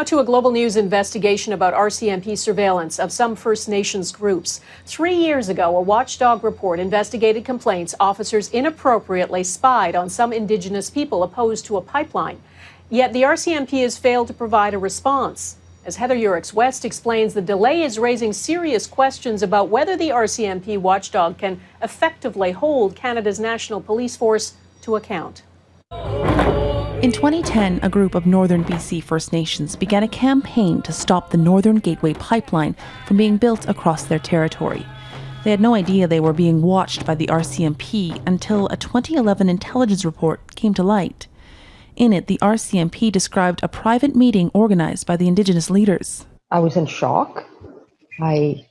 to a Global News investigation about RCMP surveillance of some First Nations groups. 3 years ago, a watchdog report investigated complaints officers inappropriately spied on some Indigenous people opposed to a pipeline. Yet the RCMP has failed to provide a response. As Heather Yourex-West explains, the delay is raising serious questions about whether the RCMP watchdog can effectively hold Canada's National Police Force to account. In 2010, a group of Northern BC First Nations began a campaign to stop the Northern Gateway pipeline from being built across their territory. They had no idea they were being watched by the RCMP until a 2011 intelligence report came to light. In it, the RCMP described a private meeting organized by the Indigenous leaders. I was in shock. I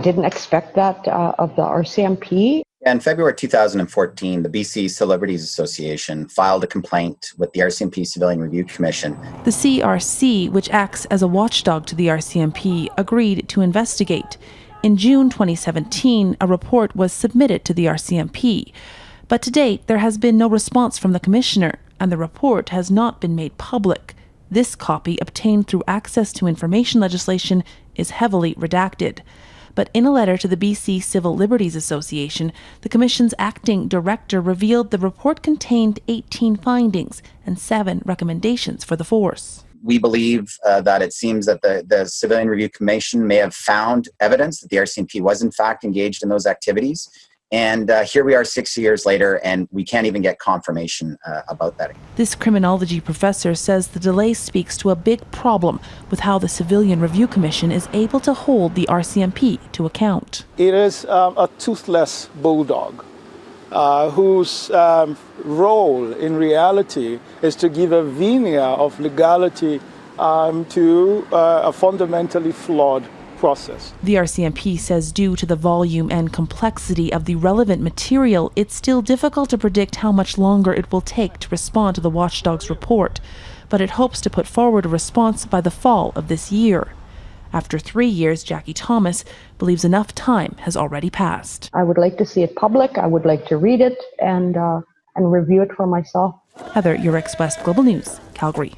didn't expect that of the RCMP. In February 2014, the BC Civil-Liberties Association filed a complaint with the RCMP Civilian Review Commission. The CRC, which acts as a watchdog to the RCMP, agreed to investigate. In June 2017, a report was submitted to the RCMP. But to date, there has been no response from the commissioner, and the report has not been made public. This copy, obtained through access to information legislation, is heavily redacted. But in a letter to the BC Civil Liberties Association, the Commission's acting director revealed the report contained 18 findings and 7 recommendations for the force. We believe that it seems that the Civilian Review Commission may have found evidence that the RCMP was in fact engaged in those activities. And here we are 6 years later, and we can't even get confirmation about that. This criminology professor says the delay speaks to a big problem with how the Civilian Review Commission is able to hold the RCMP to account. It is a toothless bulldog whose role in reality is to give a veneer of legality to a fundamentally flawed process. The RCMP says due to the volume and complexity of the relevant material, it's still difficult to predict how much longer it will take to respond to the watchdog's report, but it hopes to put forward a response by the fall of this year. After 3 years, Jackie Thomas believes enough time has already passed. I would like to see it public. I would like to read it and review it for myself. Heather Yourex-West, Global News, Calgary.